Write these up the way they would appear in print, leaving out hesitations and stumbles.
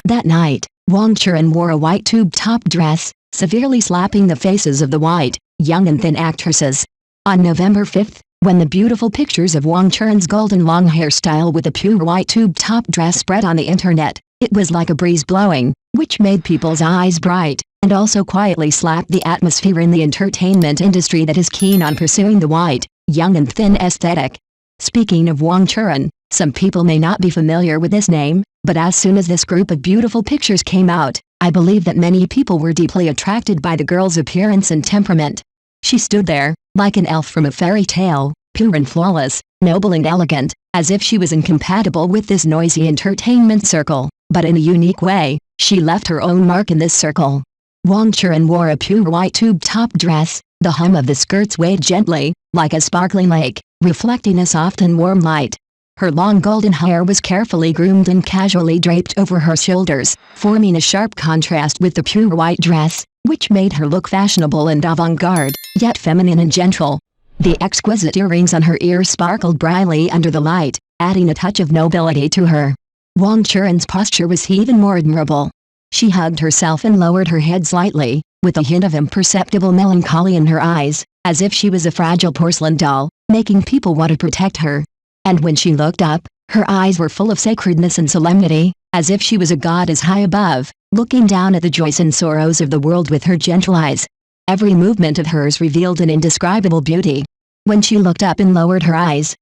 That night, Wang Churan wore a white tube top dress, severely slapping the faces of the white, young and thin actresses. On November 5, when the beautiful pictures of Wang Churan's golden long hairstyle with a pure white tube top dress spread on the internet, it was like a breeze blowing, which made people's eyes bright, and also quietly slapped the atmosphere in the entertainment industry that is keen on pursuing the white, young and thin aesthetic. Speaking of Wang Churan, some people may not be familiar with this name, but as soon as this group of beautiful pictures came out, I believe that many people were deeply attracted by the girl's appearance and temperament. She stood there, like an elf from a fairy tale, pure and flawless, noble and elegant, as if she was incompatible with this noisy entertainment circle, but in a unique way, she left her own mark in this circle. Wang Churan wore a pure white tube top dress, the hem of the skirts swayed gently, like a sparkling lake, reflecting a soft and warm light. Her long golden hair was carefully groomed and casually draped over her shoulders, forming a sharp contrast with the pure white dress, which made her look fashionable and avant-garde, yet feminine and gentle. The exquisite earrings on her ears sparkled brightly under the light, adding a touch of nobility to her. Wang Churan's posture was even more admirable. She hugged herself and lowered her head slightly, with a hint of imperceptible melancholy in her eyes, as if she was a fragile porcelain doll, making people want to protect her. And when she looked up, her eyes were full of sacredness and solemnity, as if she was a goddess high above, looking down at the joys and sorrows of the world with her gentle eyes. Every movement of hers revealed an indescribable beauty. When she looked up and lowered her eyes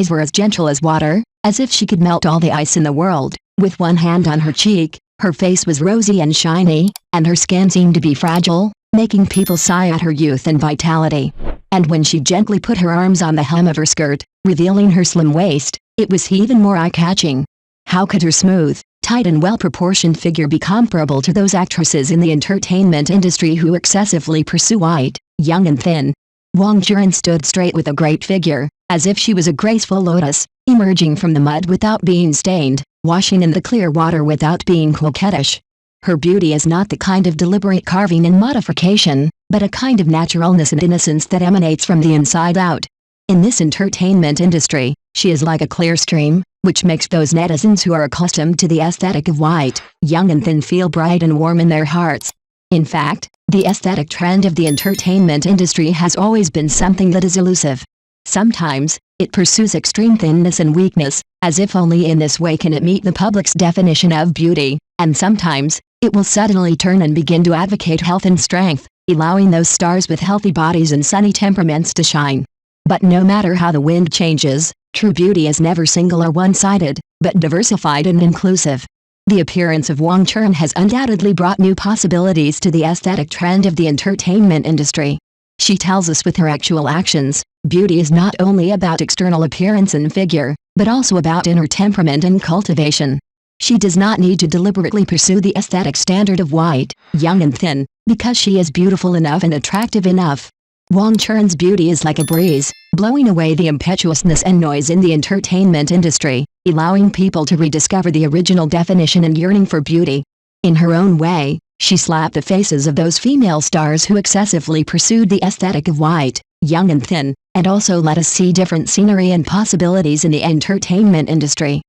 were as gentle as water, as if she could melt all the ice in the world. With one hand on her cheek, her face was rosy and shiny, and her skin seemed to be fragile, making people sigh at her youth and vitality. And when she gently put her arms on the hem of her skirt, revealing her slim waist, it was even more eye-catching. How could her smooth, tight and well-proportioned figure be comparable to those actresses in the entertainment industry who excessively pursue white, young and thin? Wang Churan stood straight with a great figure, as if she was a graceful lotus, emerging from the mud without being stained, washing in the clear water without being coquettish. Her beauty is not the kind of deliberate carving and modification, but a kind of naturalness and innocence that emanates from the inside out. In this entertainment industry, she is like a clear stream, which makes those netizens who are accustomed to the aesthetic of white, young and thin feel bright and warm in their hearts. In fact, the aesthetic trend of the entertainment industry has always been something that is elusive. Sometimes, it pursues extreme thinness and weakness, as if only in this way can it meet the public's definition of beauty, and sometimes, it will suddenly turn and begin to advocate health and strength, allowing those stars with healthy bodies and sunny temperaments to shine. But no matter how the wind changes, true beauty is never single or one-sided, but diversified and inclusive. The appearance of Wang Churan has undoubtedly brought new possibilities to the aesthetic trend of the entertainment industry. She tells us with her actual actions, beauty is not only about external appearance and figure, but also about inner temperament and cultivation. She does not need to deliberately pursue the aesthetic standard of white, young and thin, because she is beautiful enough and attractive enough. Wang Churan's beauty is like a breeze, blowing away the impetuousness and noise in the entertainment industry, allowing people to rediscover the original definition and yearning for beauty. In her own way, she slapped the faces of those female stars who excessively pursued the aesthetic of white, young and thin, and also let us see different scenery and possibilities in the entertainment industry.